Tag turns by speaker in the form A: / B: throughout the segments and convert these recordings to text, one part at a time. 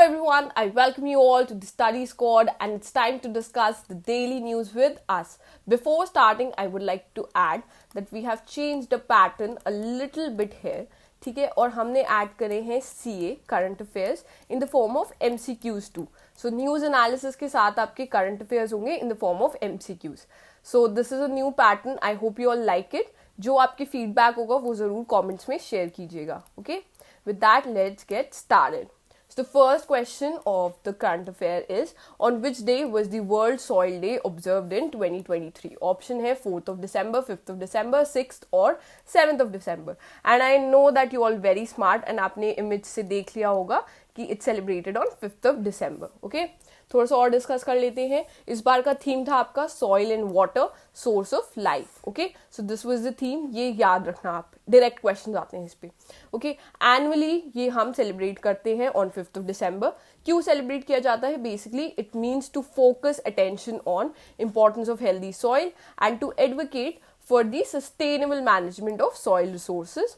A: everyone, I welcome you all to the Study Squad and it's time to discuss the daily news with us. Before starting, I would like to add that we have changed the pattern a little bit here. ठीक है, और हमने add करे हैं CA current affairs in the form of MCQs too. So news analysis के साथ आपके current affairs होंगे in the form of MCQs. So this is a new pattern. I hope you all like it. जो आपके feedback होगा वो जरूर comments में शेयर कीजिएगा. Okay, with that let's get started. So the first question of the current affair is, on which day was the World Soil Day observed in 2023? Option है 4th of December, 5th of December, 6th और 7th of December. And I know that you all very smart and आपने image से देख लिया होगा कि it's celebrated on 5th of December. Okay? थोड़ा सा और डिस्कस कर लेते हैं. इस बार का थीम था आपका soil and water source of life. Okay, so this was the theme. ये याद रखना आप. डायरेक्ट क्वेश्चन आते हैं इस पे. ओके, एनुअली ये हम सेलिब्रेट करते हैं ऑन 5th of December. क्यों सेलिब्रेट किया जाता है? Basically it means to focus attention on importance of healthy soil and to advocate for the sustainable management of soil resources.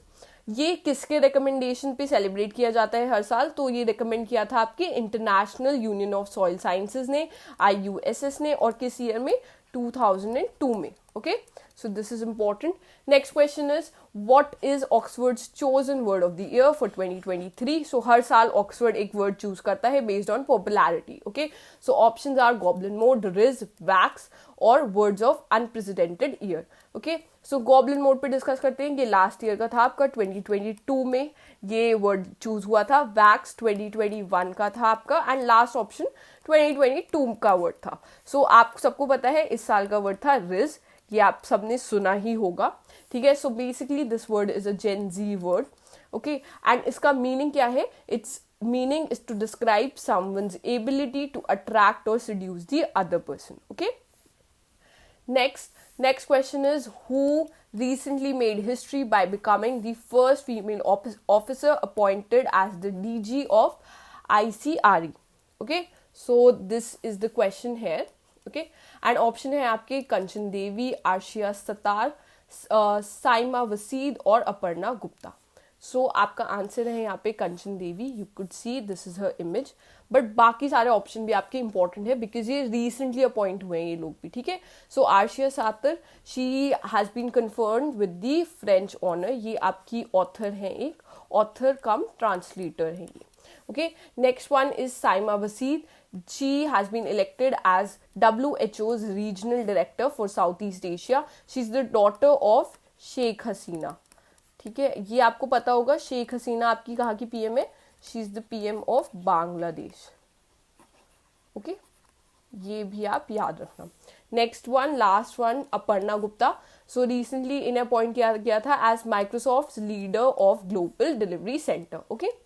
A: ये किसके रिकमेंडेशन पे सेलिब्रेट किया जाता है हर साल? तो ये रिकमेंड किया था आपके international union of soil sciences ने, IUSS ने, और किस ईयर में? 2002 में. Okay, so this is important. Next question is, what is Oxford's chosen word of the year for 2023? So हर साल ऑक्सफोर्ड एक वर्ड चूज करता है based on popularity. Okay, so options are goblin mode, rizz, vax और words of unprecedented year. Okay, so goblin mode पे discuss करते हैं. ये लास्ट ईयर का था आपका 2022 में ये वर्ड चूज हुआ था. वैक्स 2021 का था आपका एंड लास्ट ऑप्शन 2022 का वर्ड था. सो आप सबको पता है इस साल का वर्ड था रिज. ये आप सबने सुना ही होगा. ठीक है, so basically this word is a Gen Z word. Okay, and इसका मीनिंग क्या है? It's meaning is to describe someone's ability to attract or seduce the other person. Okay, next question is, who recently made history by becoming the first female officer appointed as the DG of ICRE? Okay, so this is the question here. Okay, and option है आपके कंचन देवी, आर्शिया सतार, साइमा वसीद और अपर्णा गुप्ता. सो आपका answer है यहाँ पे Kanchan Devi. You could see this is her image. But बाकी सारे option भी आपके इंपॉर्टेंट है बिकॉज ये रिसेंटली अपॉइंट हुए हैं ये लोग भी. ठीक है, so Arshia Sattar, she has been confirmed with the French honour. ये आपकी ऑथर हैं, एक ऑथर कम ट्रांसलेटर है ये. Okay, next one is Saima Wazed. She has been elected as WHO's regional director for Southeast Asia. She's the daughter of Sheikh Hasina. ठीक है, ये आपको पता होगा. शेख हसीना आपकी कहाँ की PM है? She is the PM of Bangladesh. Okay, ये भी आप याद रखना. Next one, last one, Aparna Gupta. So recently इन्हें अपॉइंट किया गया था as Microsoft leader of global delivery centre. Okay,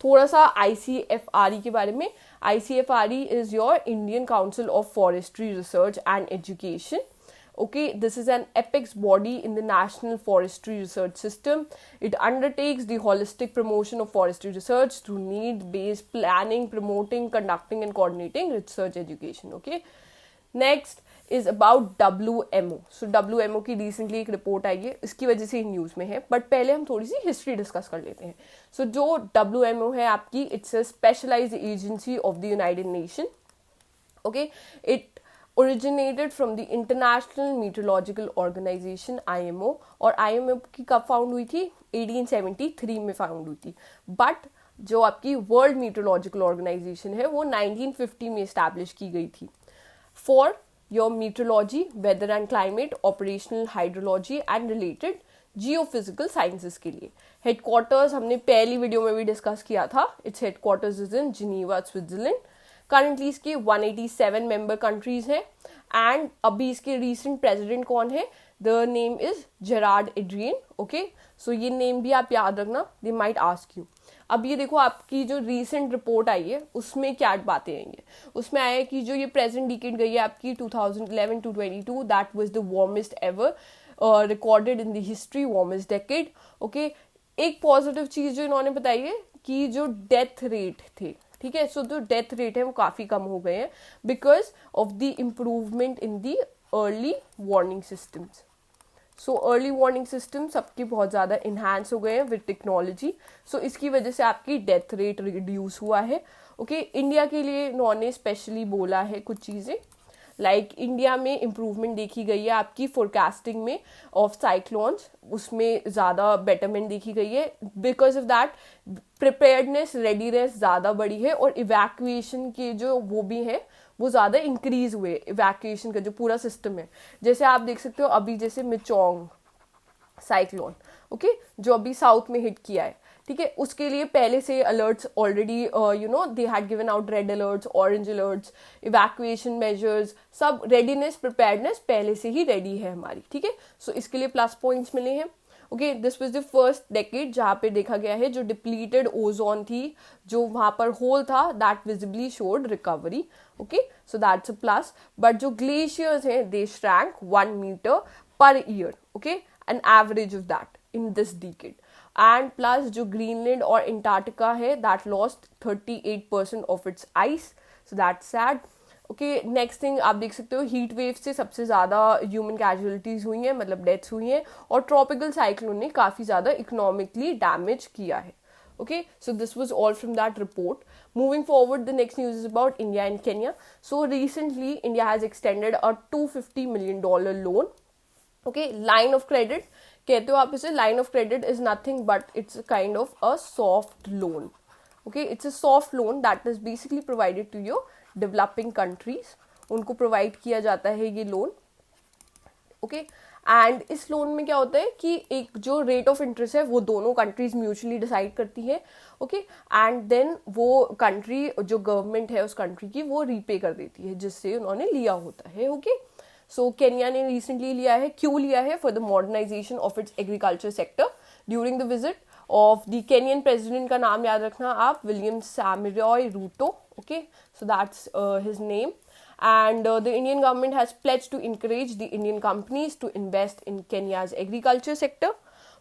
A: थोड़ा सा ICFRE के बारे में. ICFRE is your Indian Council of Forestry Research and Education. Okay, this is an apex body in the National Forestry Research System. It undertakes the holistic promotion of forestry research through need-based planning, promoting, conducting and coordinating research education. Okay, next is about WMO. So WMO की recently एक report आई है, इसकी वजह से news में है. But पहले हम थोड़ी सी हिस्ट्री डिस्कस कर लेते हैं. सो जो WMO है आपकी, it's a specialised agency of the United Nation. Okay, it originated from the International Meteorological Organization IMO. और IMO की कब फाउंड हुई थी? 1873 में फाउंड हुई थी. बट जो आपकी वर्ल्ड मीटरोलॉजिकल ऑर्गेनाइजेशन है वो 1950 में इस्टेब्लिश की गई थी for your meteorology, weather and climate, operational hydrology and related geophysical sciences के लिए. हेडक्वार्टर्स हमने पहली वीडियो में भी डिस्कस किया था. It's headquarters is in Geneva, Switzerland. Currently इसके 187 मेंबर कंट्रीज हैं एंड अभी इसके रीसेंट प्रेसिडेंट कौन है? The name is Gerard Adrian. Okay, so ये नेम भी आप याद रखना, दे माइट आस्क यू. अब ये देखो आपकी जो रीसेंट रिपोर्ट आई है उसमें क्या बातें आई हैं. उसमें आया है कि जो ये प्रेजेंट डिकेड गई है आपकी 2011 to 22, that was the warmest ever recorded in the history, warmest decade. Okay, एक पॉजिटिव चीज जो इन्होंने बताई है कि जो डेथ रेट थे, ठीक है, सो जो डेथ रेट है वो काफी कम हो गए हैं because of the improvement in the early warning systems. So early warning system सबके बहुत ज़्यादा इन्हांस हो गए हैं विद टेक्नोलॉजी. सो इसकी वजह से आपकी डेथ रेट रिड्यूस हुआ है. ओके, इंडिया के लिए इन्होंने स्पेशली बोला है कुछ चीज़ें, लाइक इंडिया में इम्प्रूवमेंट देखी गई है आपकी फोरकास्टिंग में ऑफ साइक्लोन्स, उसमें ज़्यादा बेटरमेंट देखी गई है. Because of that preparedness, readiness ज़्यादा बढ़ी है, और इवैक्यूएशन के जो वो भी हैं वो ज़्यादा इंक्रीज हुए. इवैक्यूएशन का जो पूरा सिस्टम है, जैसे आप देख सकते हो अभी जैसे मिचोंग साइक्लोन, ओके, जो अभी साउथ में हिट किया है, ठीक है, उसके लिए पहले से alerts already they had given out red alerts, orange alerts, evacuation measures, सब रेडीनेस, प्रिपेयर्डनेस पहले से ही रेडी है हमारी. ठीक है, सो इसके लिए प्लस पॉइंट्स मिले हैं. Okay, this was the first decade जहाँ पे देखा गया है जो डिप्लीटेड ओजोन थी, जो वहाँ पर होल था, that visibly showed recovery. Okay, so that's a plus. But जो ग्लेशियर्स हैं they shrank 1 meter per year. Okay, an average of that in this decade. And plus जो ग्रीनलैंड और अंटार्कटिका है that lost 38% of its ice. So that's sad. Okay, next thing आप देख सकते हो heat wave से सबसे ज़्यादा ह्यूमन कैजुअलिटीज़ हुई हैं, मतलब डेथ्स हुई हैं, और ट्रॉपिकल साइक्लोन ने काफ़ी ज़्यादा इकोनॉमिकली डैमेज किया है. Okay, so this was all from that report. Moving forward, the next news is about India and Kenya. So recently, India has extended a $250 million loan. Okay, line of credit. कहते हो आप इसे, line of credit is nothing but it's a kind of a soft loan. Okay, it's a soft loan that is basically provided to your developing countries. उनको provide किया जाता है ये loan. Okay, and इस लोन में क्या होता है कि एक जो रेट ऑफ इंटरेस्ट है वो दोनों कंट्रीज म्यूचुअली डिसाइड करती है. ओके, एंड देन वो कंट्री, जो गवर्नमेंट है उस कंट्री की, वो रीपे कर देती है जिससे उन्होंने लिया होता है. ओके, सो केन्या ने रिसेंटली लिया है. क्यों लिया है? For the modernization of its agriculture sector during the visit of the Kenyan president. का नाम याद रखना आप, William Samoei Ruto. Okay, so that's his name. And the Indian government has pledged to encourage the Indian companies to invest in Kenya's agriculture sector.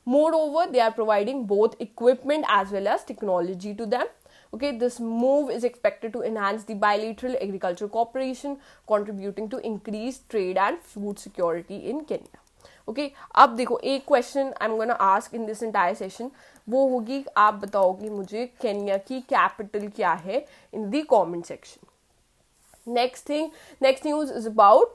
A: Moreover, they are providing both equipment as well as technology to them. Okay, this move is expected to enhance the bilateral agriculture cooperation, contributing to increased trade and food security in Kenya. Okay, अब देखो एक question I am gonna ask in this entire session, वो होगी आप बताओगे मुझे Kenya की capital क्या है in the comment section. Next news is about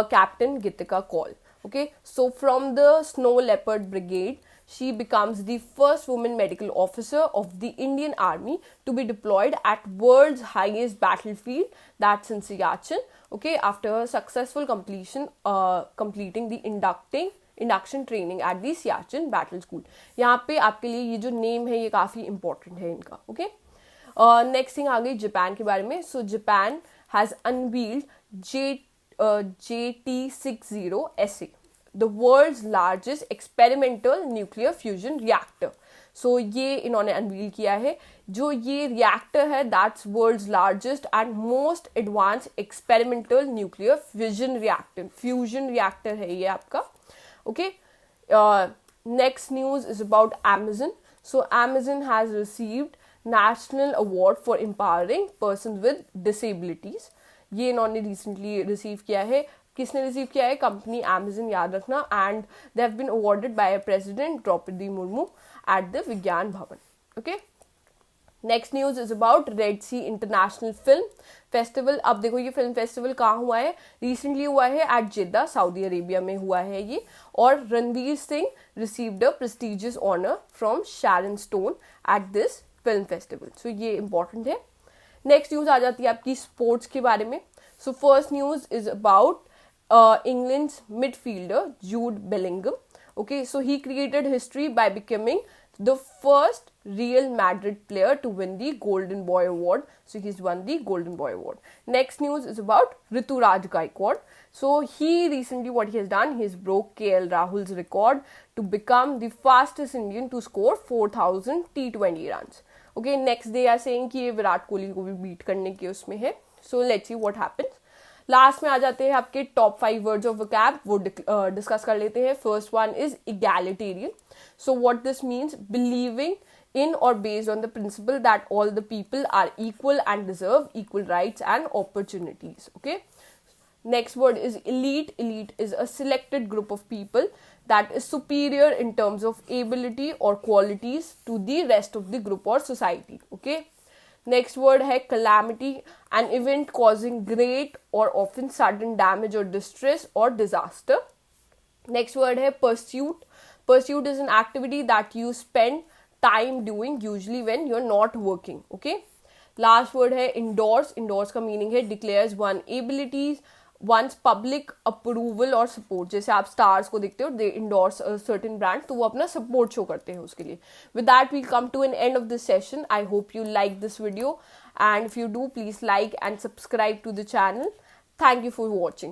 A: Captain Gitika Kaul. Okay, so from the Snow Leopard Brigade, she becomes the first woman medical officer of the Indian Army to be deployed at world's highest battlefield, that's in Siachen. Okay, after her successful completing the induction training at the Siachen Battle School. यहाँ पे आपके लिए ये जो name है ये काफ़ी important है इनका. ओके, नेक्स्ट थिंग आ गई जापान के बारे में. So Japan has unveiled JT60SA, the world's largest experimental nuclear fusion reactor. So ये इन्होंने अनवील किया है. जो ये रिएक्टर है that's world's largest and most advance experimental nuclear fusion reactor है ये आपका. Okay, next news is about Amazon. So Amazon has received national award for empowering person with disabilities. ये इन्होंने रिसेंटली रिसीव किया है. किसने रिसीव किया है? कंपनी Amazon, याद रखना. And they have been awarded by president Draupadi Murmu at the Vigyan Bhavan. Okay, next news is about Red Sea international film festival. अब देखो ये फिल्म फेस्टिवल कहाँ हुआ है? रिसेंटली हुआ है एट जिद्दा, सऊदी अरेबिया में हुआ है ये. और Ranveer Singh received a prestigious honour from Sharon Stone at this film festival. So ये इंपॉर्टेंट है. नेक्स्ट न्यूज आ जाती है आपकी स्पोर्ट्स के बारे में. So first news is about England's midfielder Jude Bellingham. Okay, so he created history by becoming the first Real Madrid player to win the Golden Boy Award. So he's won the Golden Boy Award. Next news is about Rituraj Gaikwad. So he recently, what he has done, he has broke KL Rahul's record to become the fastest Indian to score 4,000 T20 runs. Okay, next they are saying कि ये विराट कोहली को भी beat करने के उसमें है. So let's see what happens. Last में आ जाते हैं आपके टॉप 5 वर्ड्स ऑफ वोकैब, वो डिस्कस कर लेते हैं. First one is egalitarian. So what this means? Believing in or based on the principle that all the people are equal and deserve equal rights and opportunities. Okay, next word is elite. Elite is a selected group of people that is superior in terms of ability or qualities to the rest of the group or society. Okay, next word है calamity, an event causing great or often sudden damage or distress or disaster. Next word है pursuit. Pursuit is an activity that you spend time doing, usually when you're not working. Okay, last word है endorse. Endorse का meaning है declares one abilities, one's public approval और support. जैसे आप stars को देखते हो, they endorse a certain brand, तो वो अपना support show करते हैं उसके लिए. With that, we'll come to an end of this session. I hope you like this video, and if you do, please like and subscribe to the channel. Thank you for watching.